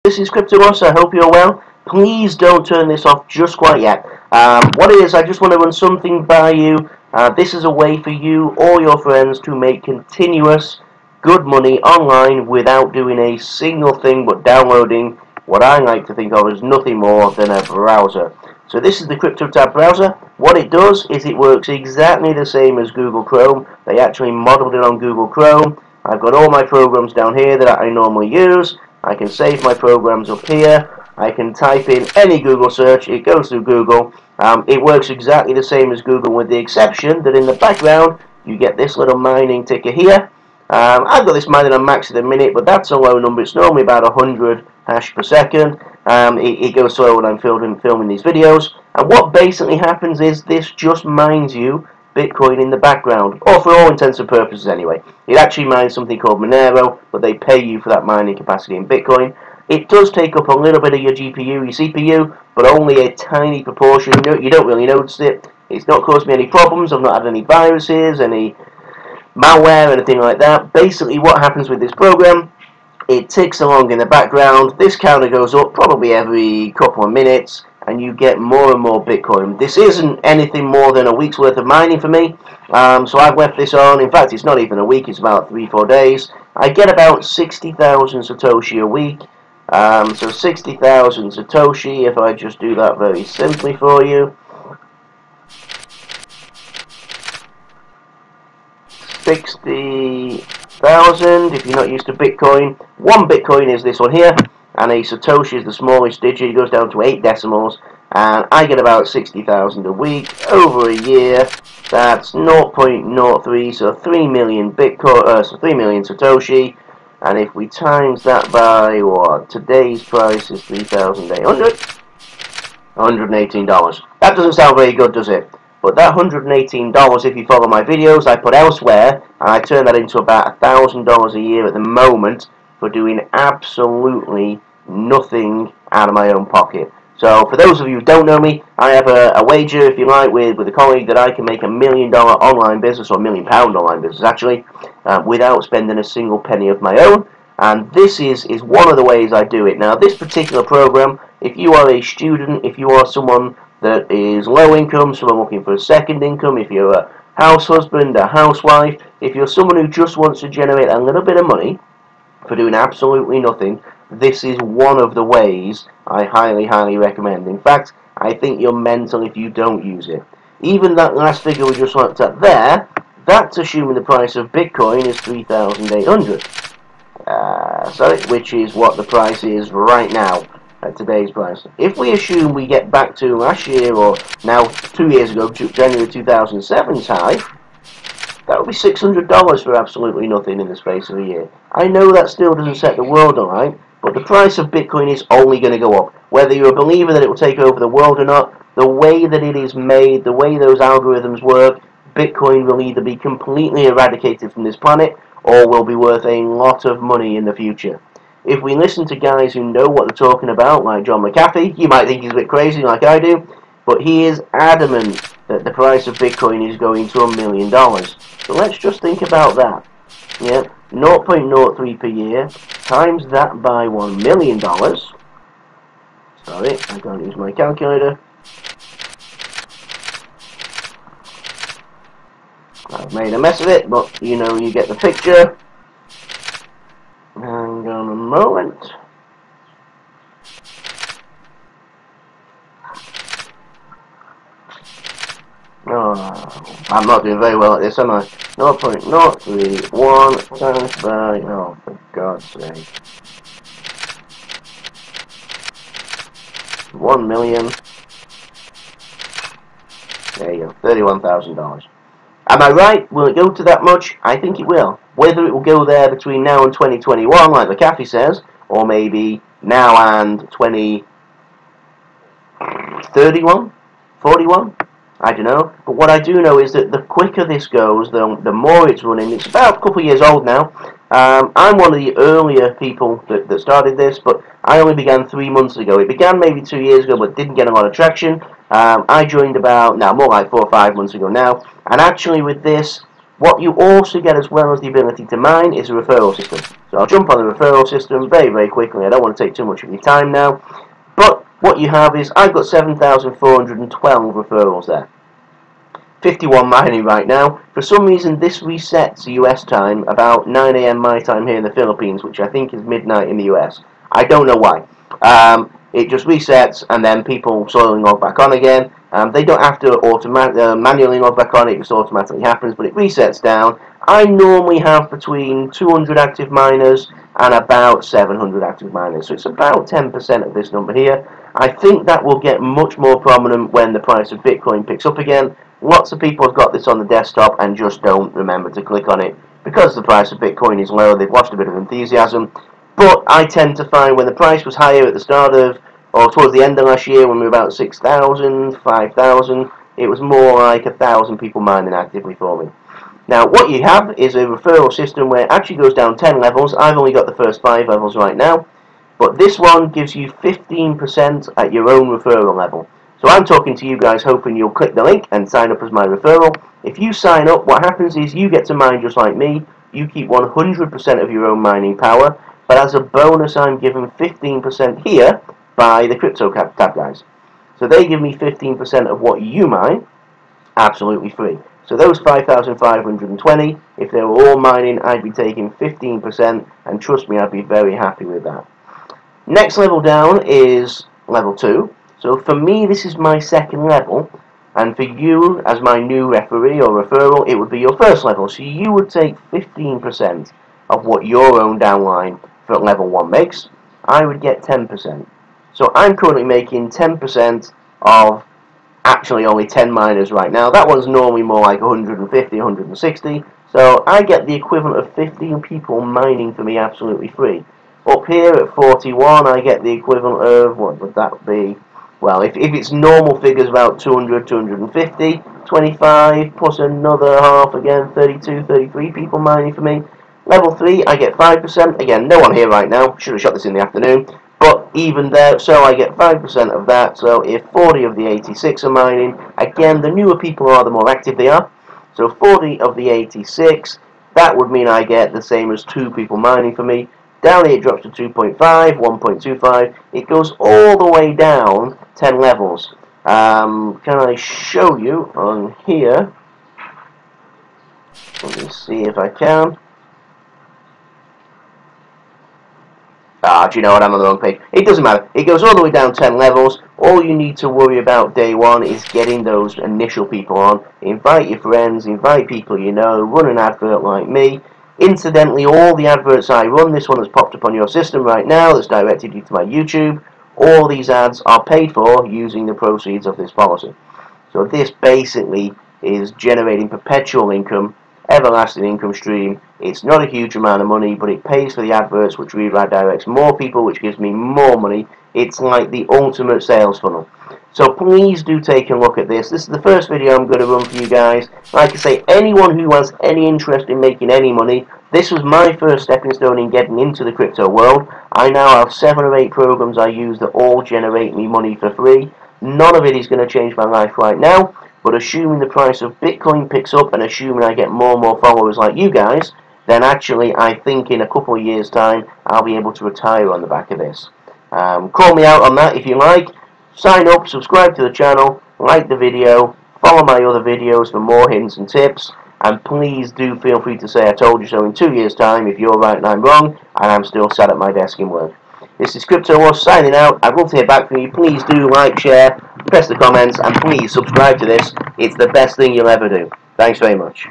This is Cryptotab. I hope you're well. Please don't turn this off just quite yet. What it is, I just want to run something by you. This is a way for you or your friends to make continuous good money online without doing a single thing but downloading what I like to think of as nothing more than a browser. So this is the Cryptotab browser. What it does is it works exactly the same as Google Chrome. They actually modeled it on Google Chrome. I've got all my programs down here that I normally use. I can save my programs up here. I can type in any Google search. It goes through Google. It works exactly the same as Google, with the exception that in the background you get this little mining ticker here. I've got this mining on max at the minute, but that's a low number. It's normally about 100 hash per second. It goes slow when I'm filming these videos. And what basically happens is this just mines you Bitcoin in the background, or for all intents and purposes anyway. It actually mines something called Monero, but they pay you for that mining capacity in Bitcoin. It does take up a little bit of your GPU, your CPU, but only a tiny proportion. You don't really notice it. It's not caused me any problems. I've not had any viruses, any malware, anything like that. Basically what happens with this program, it ticks along in the background. This counter goes up probably every couple of minutes, and you get more and more Bitcoin. This isn't anything more than a week's worth of mining for me, so I've left this on. In fact, it's not even a week, it's about 3-4 days. I get about 60,000 Satoshi a week. So 60,000 Satoshi, if I just do that very simply for you. 60,000, if you're not used to Bitcoin. 1 Bitcoin is this one here, and a Satoshi is the smallest digit. It goes down to 8 decimals, and I get about 60,000 a week. Over a year, that's 0.03, so 3 million Bitcoin, so 3 million Satoshi. And if we times that by what today's price is $3,800, $118. That doesn't sound very good, does it? But that $118, if you follow my videos I put elsewhere, and I turn that into about $1,000 a year at the moment for doing absolutely nothing out of my own pocket. So for those of you who don't know me, I have a wager, if you like, with a colleague that I can make $1 million online business, or £1 million online business actually, without spending a single penny of my own. And this is one of the ways I do it. Now this particular program, if you are a student, if you are someone that is low income, someone looking for a second income, if you're a house husband, a housewife, if you're someone who just wants to generate a little bit of money for doing absolutely nothing, this is one of the ways I highly recommend. In fact, I think you're mental if you don't use it. Even that last figure we just looked at there, that's assuming the price of Bitcoin is 3,800. Sorry, which is what the price is right now at today's price. If we assume we get back to last year, or now 2 years ago, January 2007's high, that would be $600 for absolutely nothing in the space of a year. I know that still doesn't set the world alight, but the price of Bitcoin is only going to go up. Whether you're a believer that it will take over the world or not, the way that it is made, the way those algorithms work, Bitcoin will either be completely eradicated from this planet, or will be worth a lot of money in the future. If we listen to guys who know what they're talking about, like John McAfee, you might think he's a bit crazy like I do, but he is adamant that the price of Bitcoin is going to $1 million. So let's just think about that. Yeah, 0.03 per year, times that by $1 million. Sorry, I can't use my calculator. I've made a mess of it, but you know, you get the picture. Hang on a moment. Oh, I'm not doing very well at this, am I? 0.031 times by, oh, for God's sake. 1 million. There you go, $31,000. Am I right? Will it go to that much? I think it will. Whether it will go there between now and 2021, like McAfee says, or maybe now and 2031, 41, I don't know. But what I do know is that the quicker this goes, the more it's running. It's about a couple of years old now. I'm one of the earlier people that started this, but I only began 3 months ago. It began maybe 2 years ago, but didn't get a lot of traction. I joined about, now more like 4 or 5 months ago now. And actually with this, What you also get, as well as the ability to mine, is a referral system. So I'll jump on the referral system very, very quickly. I don't want to take too much of your time now. But what you have is, I've got 7,412 referrals there. 51 mining right now. For some reason, this resets US time about 9 AM my time here in the Philippines, which I think is midnight in the US. I don't know why. It just resets, and then people slowly log back on again. They don't have to manually log back on, it just automatically happens, but it resets down. I normally have between 200 active miners and about 700 active miners, so it's about 10% of this number here. I think that will get much more prominent when the price of Bitcoin picks up again. Lots of people have got this on the desktop and just don't remember to click on it because the price of Bitcoin is low. They've lost a bit of enthusiasm. But I tend to find when the price was higher at the start of, or towards the end of last year, when we were about 6,000, 5,000, it was more like 1,000 people mining actively for me. Now, what you have is a referral system where it actually goes down 10 levels. I've only got the first 5 levels right now. But this one gives you 15% at your own referral level. So I'm talking to you guys hoping you'll click the link and sign up as my referral. If you sign up, what happens is you get to mine just like me. You keep 100% of your own mining power. But as a bonus, I'm given 15% here by the Cryptotab guys. So they give me 15% of what you mine, absolutely free. So those 5,520, if they were all mining, I'd be taking 15%, and trust me, I'd be very happy with that. Next level down is level 2. So for me, this is my second level, and for you, as my new referee or referral, it would be your first level. So you would take 15% of what your own downline for level 1 makes. I would get 10%. So I'm currently making 10% of actually only 10 miners right now. That one's normally more like 150, 160. So I get the equivalent of 15 people mining for me absolutely free. Up here at 41, I get the equivalent of, what would that be? Well, if it's normal figures, about 200, 250, 25, plus another half again, 32, 33 people mining for me. Level 3, I get 5%. Again, no one here right now. Should have shot this in the afternoon. But even there, so I get 5% of that. So if 40 of the 86 are mining, again, the newer people are, the more active they are. So 40 of the 86, that would mean I get the same as 2 people mining for me. Down here it drops to 2.5, 1.25. It goes all the way down 10 levels. Can I show you on here? Let me see if I can. Do you know what? I'm on the wrong page. It doesn't matter. It goes all the way down 10 levels. All you need to worry about day 1 is getting those initial people on. Invite your friends, invite people you know, run an advert like me. Incidentally, all the adverts I run, this one that's popped up on your system right now, that's directed you to my YouTube, all these ads are paid for using the proceeds of this policy. So this basically is generating perpetual income, everlasting income stream. It's not a huge amount of money, but it pays for the adverts, which redirects more people, which gives me more money. It's like the ultimate sales funnel. So please do take a look at this. This is the first video I'm going to run for you guys. Like I say, anyone who has any interest in making any money, this was my first stepping stone in getting into the crypto world. I now have 7 or 8 programs I use that all generate me money for free. None of it is going to change my life right now, but assuming the price of Bitcoin picks up and assuming I get more and more followers like you guys, then actually I think in a couple of years' time I'll be able to retire on the back of this. Call me out on that if you like. Sign up, subscribe to the channel, like the video, follow my other videos for more hints and tips, and please do feel free to say I told you so in 2 years' time if you're right and I'm wrong, and I'm still sat at my desk in work. This is Crypto Wars signing out. I'd love to hear back from you. Please do like, share, press the comments, and please subscribe to this. It's the best thing you'll ever do. Thanks very much.